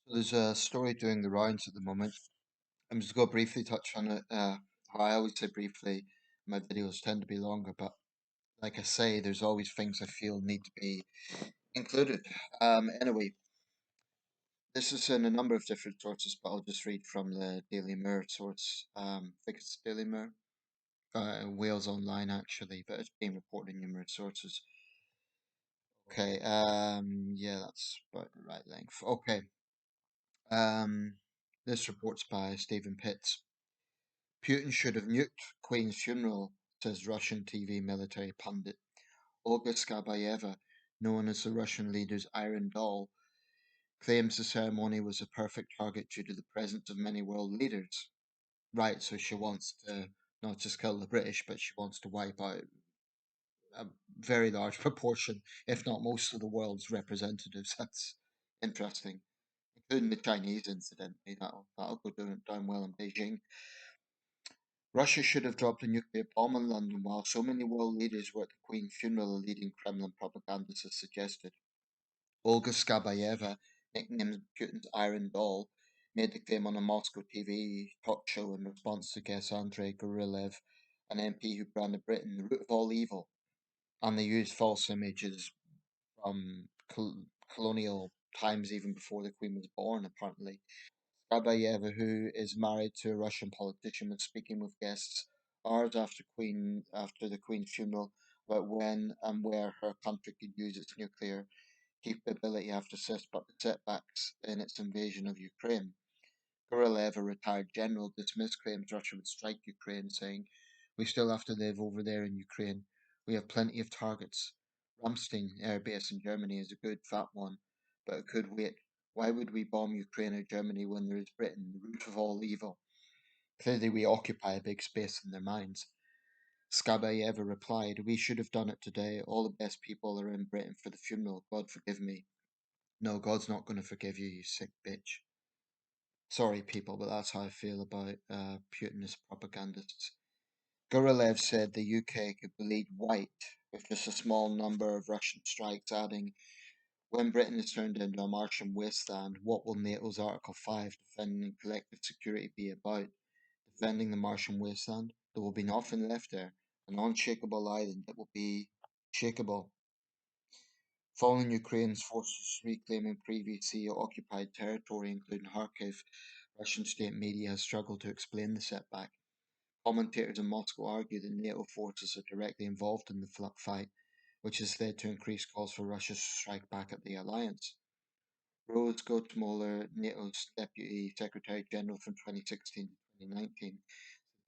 So there's a story doing the rounds at the moment. I'm just going to briefly touch on it. I always say briefly, my videos tend to be longer, but like I say, there's always things I feel need to be included. Anyway, this is in a number of different sources, but I'll just read from the Daily Mirror source. I think it's Daily Mirror, Wales Online actually, but it's being reported in numerous sources. Okay, yeah, that's about the right length. Okay, um, this report's by Stephen Pitts. Putin should have nuked Queen's funeral, says Russian TV military pundit. Olga Skabayeva, known as the Russian leader's Iron Doll, claims the ceremony was a perfect target due to the presence of many world leaders. Right, so she wants to not just kill the British, but she wants to wipe out a very large proportion, if not most of the world's representatives. That's interesting, including the Chinese, incidentally. That'll go down well in Beijing. Russia should have dropped a nuclear bomb on London while so many world leaders were at the Queen's funeral, a leading Kremlin propagandist has suggested. Olga Skabayeva, nicknamed Putin's Iron Doll, made the claim on a Moscow TV talk show in response to guest Andrei Gorilev, an MP who branded Britain the root of all evil, and they used false images from colonial times even before the Queen was born, apparently. Skabayeva, who is married to a Russian politician, was speaking with guests hours after the Queen's funeral about when and where her country could use its nuclear capability after setbacks in its invasion of Ukraine. Gorilev, a retired general, dismissed claims Russia would strike Ukraine, saying, "We still have to live over there in Ukraine. We have plenty of targets. Ramstein air base in Germany is a good fat one, but it could wait. Why would we bomb Ukraine or Germany when there is Britain, the root of all evil?" Clearly, we occupy a big space in their minds. Skabayeva replied, "We should have done it today. All the best people are in Britain for the funeral. God forgive me." No, God's not going to forgive you, you sick bitch. Sorry, people, but that's how I feel about Putinist propagandists. Gorilev said the UK could bleed white with just a small number of Russian strikes, adding, "When Britain is turned into a Martian wasteland, what will NATO's Article 5 defending collective security be about? Defending the Martian wasteland? There will be nothing left there, an unshakable island that will be shakeable." Following Ukraine's forces reclaiming previously occupied territory, including Kharkiv, Russian state media has struggled to explain the setback. Commentators in Moscow argue that NATO forces are directly involved in the fight, which has led to increased calls for Russia to strike back at the alliance. Rose Gottmuller, NATO's Deputy Secretary General from 2016 to 2019,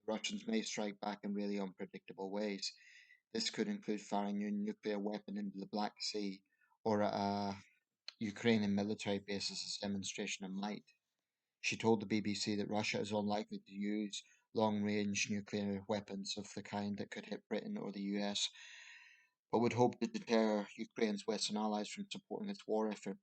the Russians may strike back in really unpredictable ways. This could include firing a nuclear weapon into the Black Sea or at a Ukrainian military base as a demonstration of might. She told the BBC that Russia is unlikely to use long range nuclear weapons of the kind that could hit Britain or the US, but would hope to deter Ukraine's Western allies from supporting its war effort.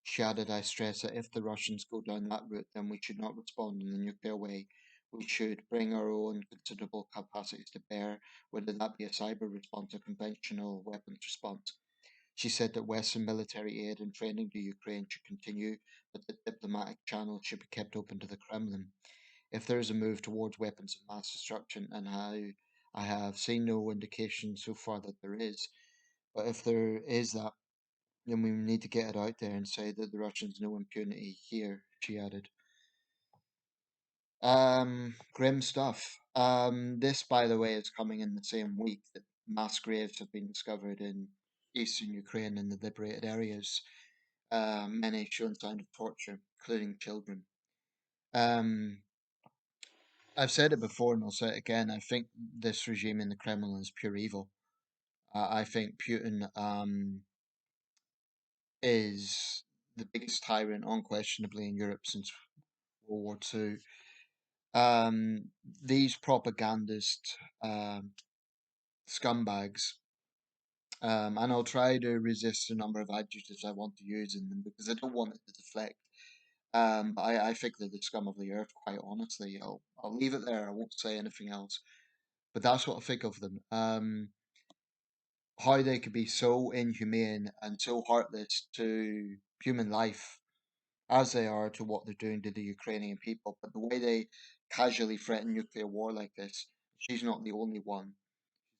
She added, "I stress that if the Russians go down that route, then we should not respond in the nuclear way. We should bring our own considerable capacities to bear, whether that be a cyber response or conventional weapons response." She said that Western military aid and training to Ukraine should continue, but that diplomatic channels should be kept open to the Kremlin. If there is a move towards weapons of mass destruction, and how I have seen no indication so far that there is, but if there is that, then we need to get it out there and say that the Russians know impunity here, she added. Grim stuff. This, by the way, is coming in the same week that mass graves have been discovered in eastern Ukraine in the liberated areas, many showing signs of torture, including children. Um, I've said it before and I'll say it again. I think this regime in the Kremlin is pure evil. I think Putin is the biggest tyrant, unquestionably, in Europe since World War II. These propagandist scumbags, and I'll try to resist the number of adjectives I want to use in them because I don't want it to deflect. I think they're the scum of the earth, quite honestly. I'll leave it there. I won't say anything else. But that's what I think of them. How they could be so inhumane and so heartless to human life as they are to what they're doing to the Ukrainian people. But the way they casually threaten nuclear war like this, she's not the only one.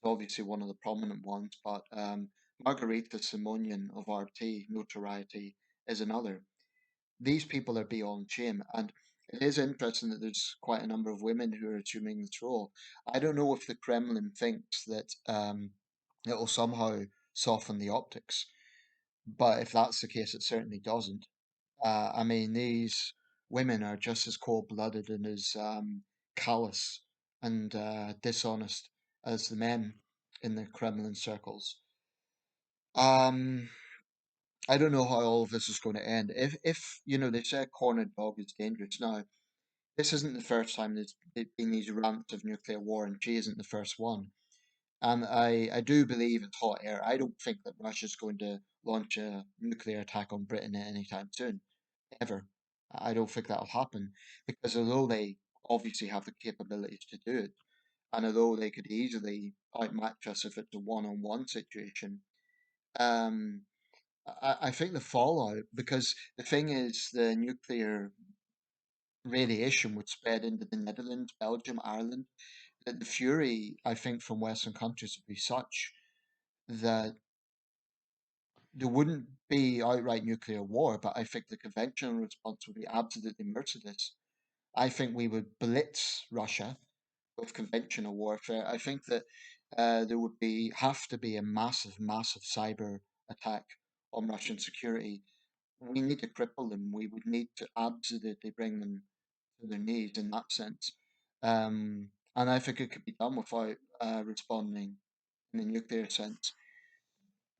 She's obviously one of the prominent ones, but Margarita Simonian of RT notoriety is another. These people are beyond shame, and it is interesting that there's quite a number of women who are assuming this role. I don't know if the Kremlin thinks that it will somehow soften the optics, but if that's the case, it certainly doesn't. I mean, these women are just as cold-blooded and as callous and dishonest as the men in the Kremlin circles. Um, I don't know how all of this is going to end. If you know, they say a cornered dog is dangerous. Now, this isn't the first time there's been these rants of nuclear war, and she isn't the first one. And I do believe it's hot air. I don't think that Russia's going to launch a nuclear attack on Britain at any time soon, ever. I don't think that'll happen because although they obviously have the capabilities to do it, and although they could easily outmatch us if it's a one-on-one situation, um, I think the fallout, because the thing is, the nuclear radiation would spread into the Netherlands, Belgium, Ireland, that the fury, I think, from Western countries would be such that there wouldn't be outright nuclear war, but I think the conventional response would be absolutely merciless. I think we would blitz Russia with conventional warfare. I think that there would be have to be a massive, massive cyber attack on Russian security. We need to cripple them. We would need to absolutely bring them to their knees in that sense. And I think it could be done without responding in the nuclear sense.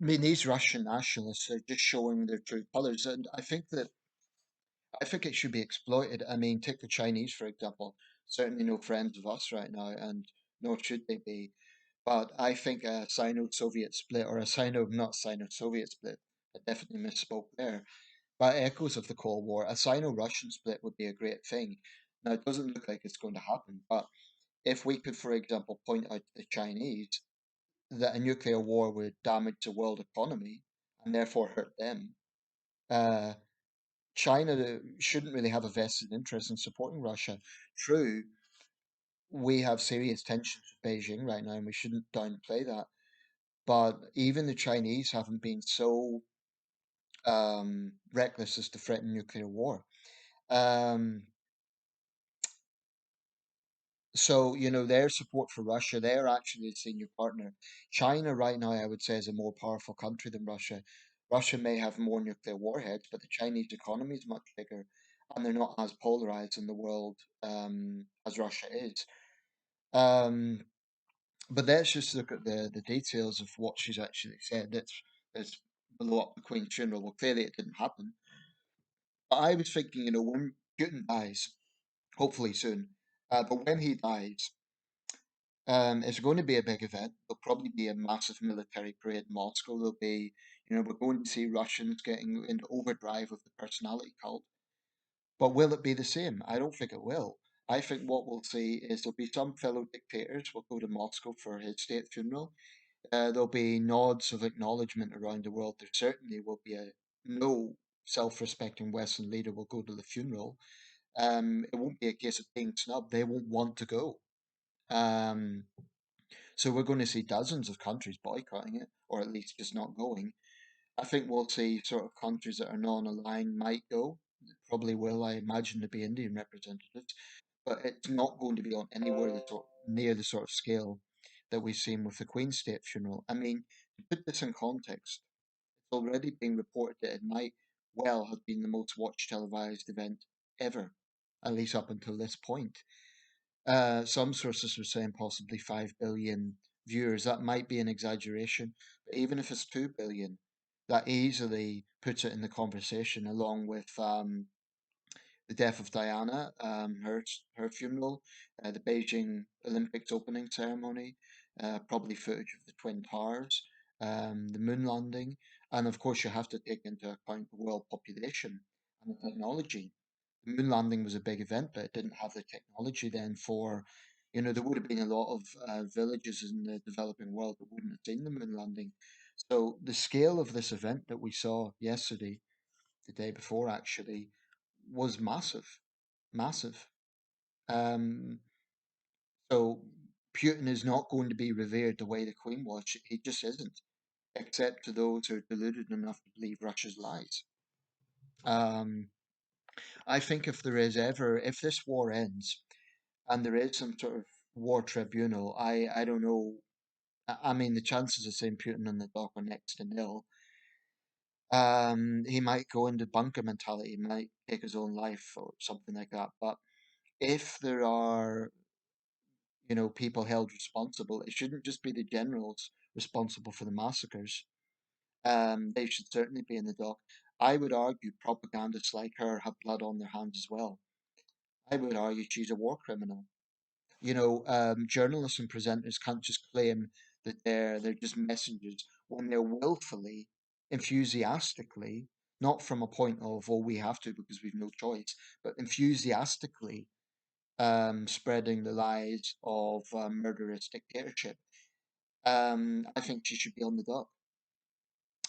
I mean, these Russian nationalists are just showing their true colors, and I think it should be exploited. I mean, take the Chinese for example. Certainly no friends of us right now, and nor should they be. But I think a Sino-Soviet split, or a Sino, not Sino-Soviet split, I definitely misspoke there. But echoes of the Cold War, a Sino-Russian split would be a great thing. Now, it doesn't look like it's going to happen, but if we could, for example, point out to the Chinese that a nuclear war would damage the world economy and therefore hurt them, uh, China shouldn't really have a vested interest in supporting Russia. True, we have serious tensions with Beijing right now, and we shouldn't downplay that. But even the Chinese haven't been so reckless as to threaten nuclear war. Um, so, you know, their support for Russia, they're actually a senior partner. China, right now, I would say, is a more powerful country than Russia. Russia may have more nuclear warheads, but the Chinese economy is much bigger, and they're not as polarized in the world as Russia is. Um, but let's just look at the details of what she's actually said. That's below up the Queen's funeral. Well, clearly it didn't happen. But I was thinking, you know, when Putin dies, hopefully soon, but when he dies, it's going to be a big event. There'll probably be a massive military parade in Moscow. There'll be, you know, we're going to see Russians getting into overdrive of the personality cult. But will it be the same? I don't think it will. I think what we'll see is there'll be some fellow dictators will go to Moscow for his state funeral. There'll be nods of acknowledgement around the world. There certainly will be a no self-respecting Western leader will go to the funeral. It won't be a case of being snubbed. They won't want to go. Um, so we're going to see dozens of countries boycotting it, or at least just not going. I think we'll see sort of countries that are non-aligned might go. Probably will. I imagine to be Indian representatives, but it's not going to be on anywhere near the sort of scale that we've seen with the Queen's State funeral. I mean, to put this in context, it's already being reported that it might well have been the most watched televised event ever, at least up until this point. Some sources were saying possibly 5 billion viewers. That might be an exaggeration, but even if it's 2 billion, that easily puts it in the conversation along with the death of Diana, her funeral, the Beijing Olympics opening ceremony, probably footage of the Twin Towers, the moon landing, and of course you have to take into account the world population and the technology. The moon landing was a big event, but it didn't have the technology then for, you know, there would have been a lot of villages in the developing world that wouldn't have seen the moon landing. So the scale of this event that we saw yesterday, the day before actually, was massive, massive. Um, so Putin is not going to be revered the way the Queen was. He just isn't, except to those who are deluded enough to believe Russia's lies. Um, I think if this war ends and there is some sort of war tribunal, I don't know. I mean, the chances of seeing Putin in the dock are next to nil. He might go into bunker mentality, he might take his own life or something like that. But if there are, people held responsible, it shouldn't just be the generals responsible for the massacres. They should certainly be in the dock. I would argue propagandists like her have blood on their hands as well. I would argue she's a war criminal. Journalists and presenters can't just claim that they're just messengers when they're willfully, enthusiastically, not from a point of, oh, we have to because we've no choice, but enthusiastically spreading the lies of murderous dictatorship. I think she should be on the dock.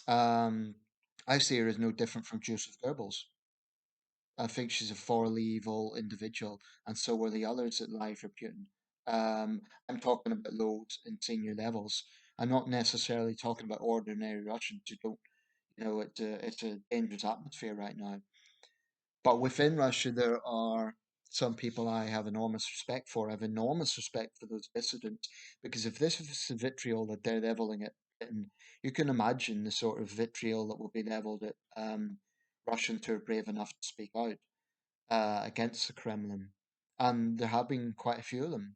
Um, I see her as no different from Joseph Goebbels. I think she's a thoroughly evil individual, and so were the others that lie for Putin. I'm talking about those in senior levels. I'm not necessarily talking about ordinary Russians who don't, it's a dangerous atmosphere right now. But within Russia, there are some people I have enormous respect for. I have enormous respect for those dissidents because if this is the vitriol that they're leveling at Britain, you can imagine the sort of vitriol that will be leveled at Russians who are brave enough to speak out against the Kremlin, and there have been quite a few of them.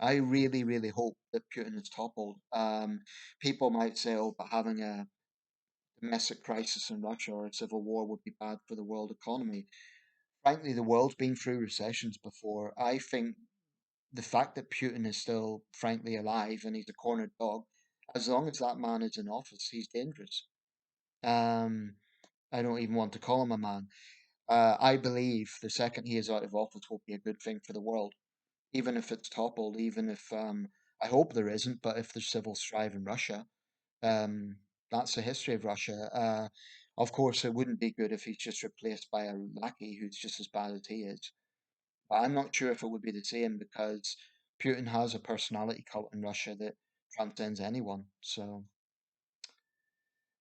I really, really hope that Putin is toppled. People might say, "Oh, but having a domestic crisis in Russia or a civil war would be bad for the world economy." Frankly, the world's been through recessions before. I think the fact that Putin is still, frankly, alive and he's a cornered dog, as long as that man is in office, he's dangerous. Um, I don't even want to call him a man. I believe the second he is out of office will be a good thing for the world, even if it's toppled, even if I hope there isn't, but if there's civil strife in Russia, um, that's the history of Russia. Of course, it wouldn't be good if he's just replaced by a lackey who's just as bad as he is. But I'm not sure if it would be the same because Putin has a personality cult in Russia that transcends anyone. So,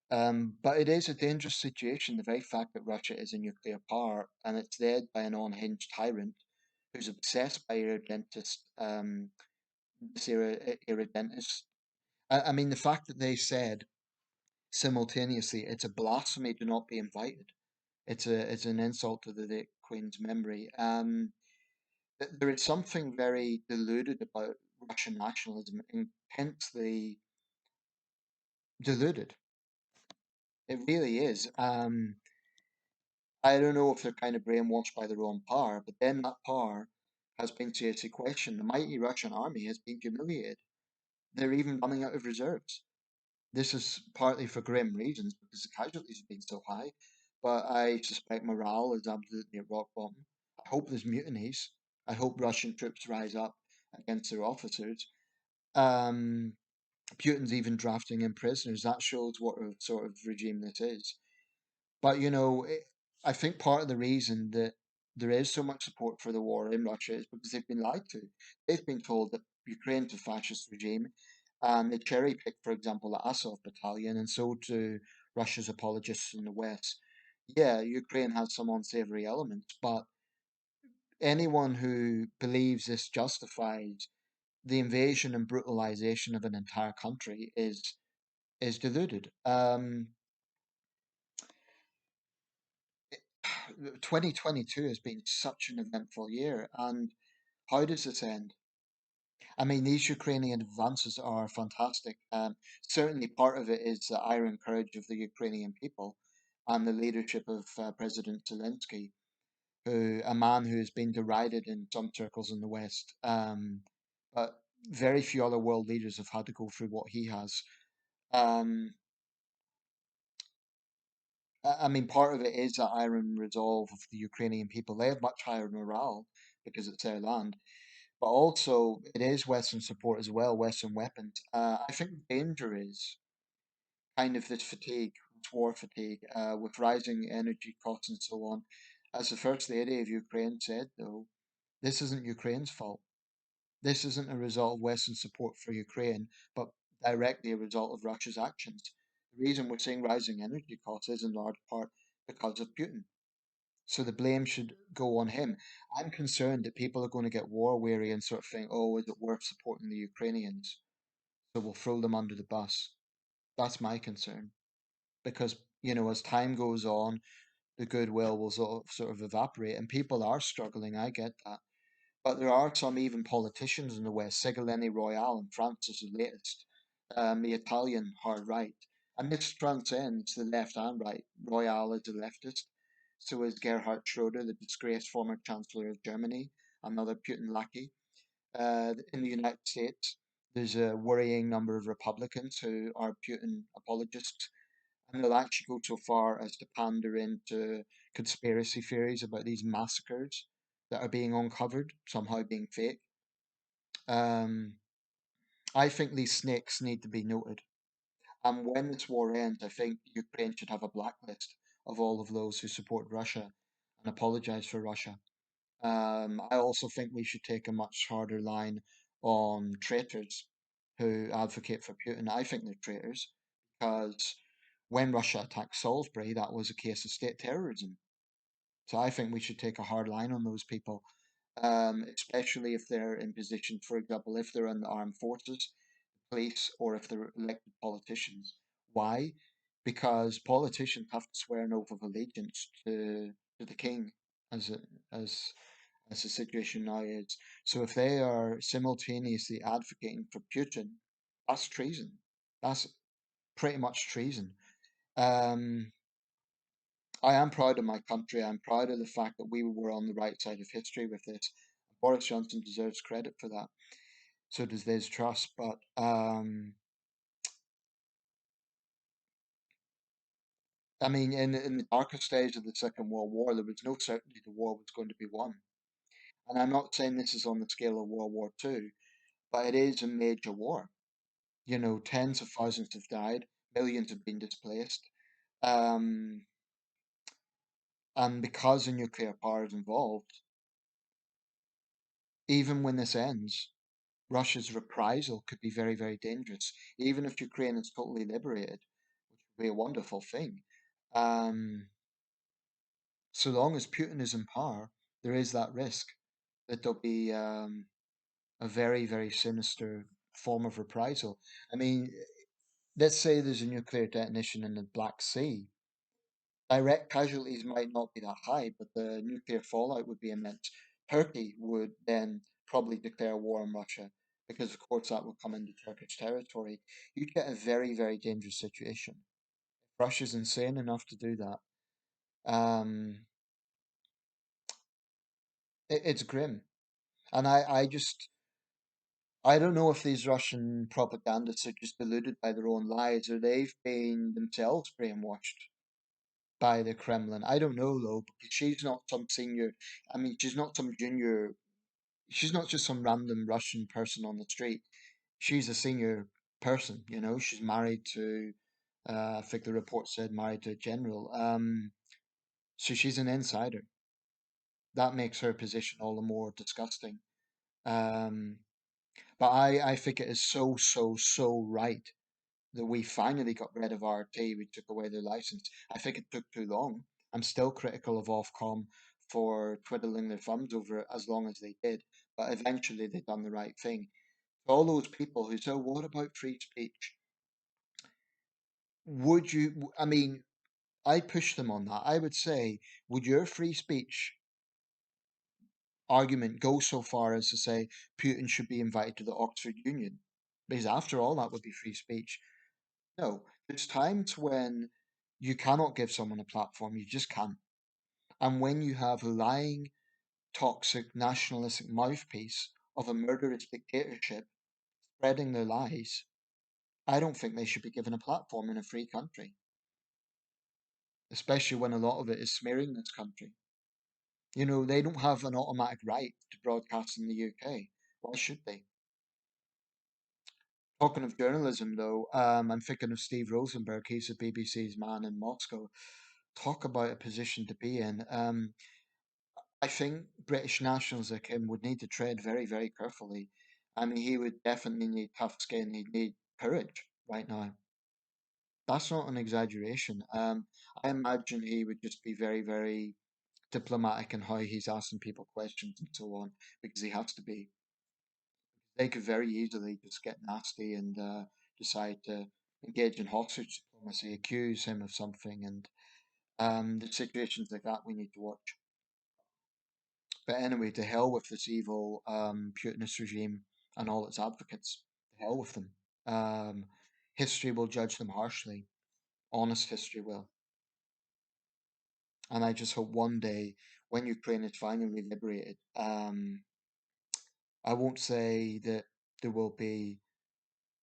but it is a dangerous situation. The very fact that Russia is a nuclear power and it's led by an unhinged tyrant who's obsessed by irredentist. I mean, the fact that they said simultaneously it's a blasphemy to not be invited. It's an insult to the Queen's memory. There is something very deluded about Russian nationalism, intensely deluded. It really is. I don't know if they're kind of brainwashed by their own power, but then that power has been seriously questioned. The mighty Russian army has been humiliated. They're even running out of reserves. This is partly for grim reasons because the casualties have been so high, but I suspect morale is absolutely at rock bottom. I hope there's mutinies. I hope Russian troops rise up against their officers. Um, Putin's even drafting in prisoners. That shows what sort of regime this is. But I think part of the reason that there is so much support for the war in Russia is because they've been lied to. They've been told that Ukraine's a fascist regime, and they cherry pick, for example, the Azov battalion, and so do Russia's apologists in the West. Yeah, Ukraine has some unsavory elements, but anyone who believes this justifies the invasion and brutalization of an entire country is deluded. 2022 has been such an eventful year, and how does this end? I mean, these Ukrainian advances are fantastic. Certainly, part of it is the iron courage of the Ukrainian people and the leadership of President Zelensky, a man who has been derided in some circles in the West. But very few other world leaders have had to go through what he has. Um, I mean, part of it is the iron resolve of the Ukrainian people. They have much higher morale because it's their land, but also it is Western support as well, Western weapons. I think the danger is kind of this fatigue. it's war fatigue, with rising energy costs and so on. As the First Lady of Ukraine said, though, this isn't Ukraine's fault. This isn't a result of Western support for Ukraine, but directly a result of Russia's actions. The reason we're seeing rising energy costs is in large part because of Putin. So the blame should go on him. I'm concerned that people are going to get war weary and sort of think, oh, is it worth supporting the Ukrainians? So we'll throw them under the bus. That's my concern. Because, as time goes on, the goodwill will sort of evaporate and people are struggling. I get that. But there are some even politicians in the West. Segoleni Royale in France is the latest. The Italian hard right. And this transcends the left and right. Royale is a leftist. So is Gerhard Schroeder, the disgraced former Chancellor of Germany, another Putin lackey. In the United States, there's a worrying number of Republicans who are Putin apologists, and they'll actually go so far as to pander into conspiracy theories about these massacres that are being uncovered, somehow being fake. Um, I think these snakes need to be noted. And when this war ends, I think Ukraine should have a blacklist of all of those who support Russia and apologize for Russia. I also think we should take a much harder line on traitors who advocate for Putin. I think they're traitors because when Russia attacked Salisbury, that was a case of state terrorism. So I think we should take a hard line on those people, especially if they're in positions, for example, if they're in the armed forces, police, or if they're elected politicians. Why? Because politicians have to swear an oath of allegiance to the king, as it, as the situation now is. So if they are simultaneously advocating for Putin, that's treason. That's pretty much treason. Um, I am proud of my country. I'm proud of the fact that we were on the right side of history with this. Boris Johnson deserves credit for that. So does Liz Truss. But I mean, in the darkest days of the Second World War, there was no certainty the war was going to be won. And I'm not saying this is on the scale of World War II, but it is a major war. Tens of thousands have died, millions have been displaced. Um, and because the nuclear power is involved, even when this ends, Russia's reprisal could be very, very dangerous. Even if Ukraine is totally liberated, which would be a wonderful thing. Um, so long as Putin is in power, there is that risk that there'll be a very, very sinister form of reprisal. I mean, let's say there's a nuclear detonation in the Black Sea. Direct casualties might not be that high, but the nuclear fallout would be immense. Turkey would then probably declare war on Russia because, of course, that would come into Turkish territory. You'd get a very, very dangerous situation. Russia's insane enough to do that. Um, it's grim. And I don't know if these Russian propagandists are just deluded by their own lies or they've been themselves brainwashed by the Kremlin. I don't know though, because she's not some senior. I mean, she's not some junior. She's not just some random Russian person on the street. She's a senior person. She's married to. I think the report said married to a general. So she's an insider. That makes her position all the more disgusting. Um, but I think it is so so so right that we finally got rid of RT. We took away their license. I think it took too long. I'm still critical of Ofcom for twiddling their thumbs over it as long as they did, but eventually they done the right thing. All those people who say, "What about free speech?" Would you? I mean, I push them on that. I would say, would your free speech argument go so far as to say Putin should be invited to the Oxford Union? Because after all, that would be free speech. No, there's times when you cannot give someone a platform, you just can't. And when you have a lying, toxic, nationalistic mouthpiece of a murderous dictatorship spreading their lies, I don't think they should be given a platform in a free country, especially when a lot of it is smearing this country. They don't have an automatic right to broadcast in the UK. Why should they? Talking of journalism, though, I'm thinking of Steve Rosenberg. He's the BBC's man in Moscow. Talk about a position to be in. I think British nationals like him would need to tread very, very carefully. I mean, he would definitely need tough skin. He'd need courage right now. That's not an exaggeration. I imagine he would just be very, very diplomatic in how he's asking people questions and so on, because he has to be. They could very easily just get nasty and decide to engage in hostage diplomacy, accuse him of something, and the situations like that we need to watch. But anyway, to hell with this evil Putinist regime and all its advocates. To hell with them. Um, History will judge them harshly. Honest history will. And I just hope one day, when Ukraine is finally liberated, I won't say that there will be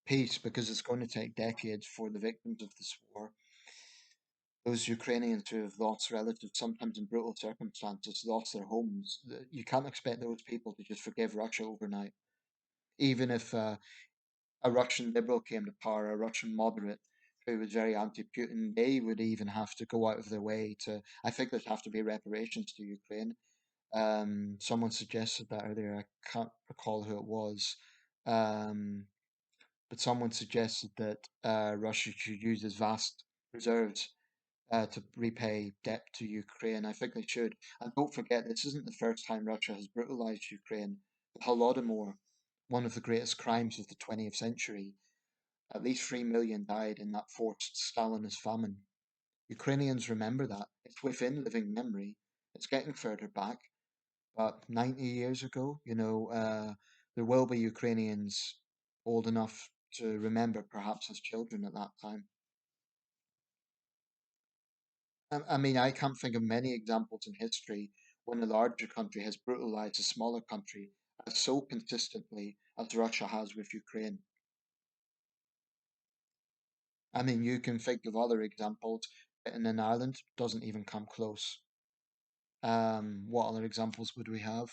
peace because it's going to take decades for the victims of this war, those Ukrainians who have lost relatives, sometimes in brutal circumstances, lost their homes. You can't expect those people to just forgive Russia overnight. Even if a Russian liberal came to power, a Russian moderate who was very anti-Putin, they would even have to go out of their way to. I think there'd have to be reparations to Ukraine. Someone suggested that earlier. I can't recall who it was. Um, but someone suggested that Russia should use its vast reserves to repay debt to Ukraine. I think they should. And don't forget, this isn't the first time Russia has brutalized Ukraine. The Holodomor, one of the greatest crimes of the 20th century, at least 3 million died in that forced Stalinist famine. Ukrainians remember that. It's within living memory. It's getting further back. But 90 years ago, there will be Ukrainians old enough to remember, perhaps as children at that time. I mean, I can't think of many examples in history when a larger country has brutalized a smaller country as so consistently as Russia has with Ukraine. I mean, you can think of other examples. Britain and Ireland doesn't even come close. What other examples would we have?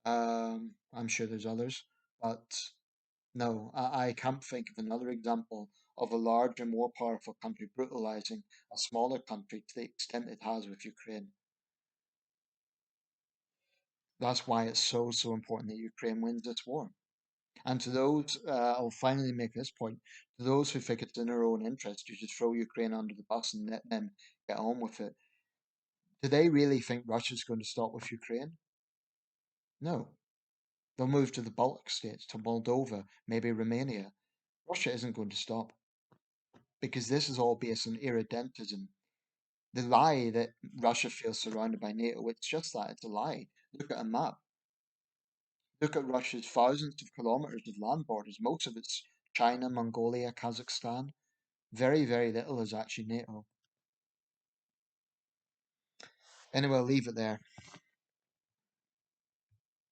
I'm sure there's others, but no, I can't think of another example of a larger, more powerful country brutalizing a smaller country to the extent it has with Ukraine. That's why it's so, so important that Ukraine wins this war. And to those, I'll finally make this point, to those who think it's in their own interest, you should throw Ukraine under the bus and let them get on with it. Do they really think Russia's going to stop with Ukraine? No. They'll move to the Baltic states, to Moldova, maybe Romania. Russia isn't going to stop because this is all based on irredentism. The lie that Russia feels surrounded by NATO, it's just that, it's a lie. Look at a map. Look at Russia's thousands of kilometers of land borders. Most of it's China, Mongolia, Kazakhstan. Very, very little is actually NATO. Anyway, I'll leave it there.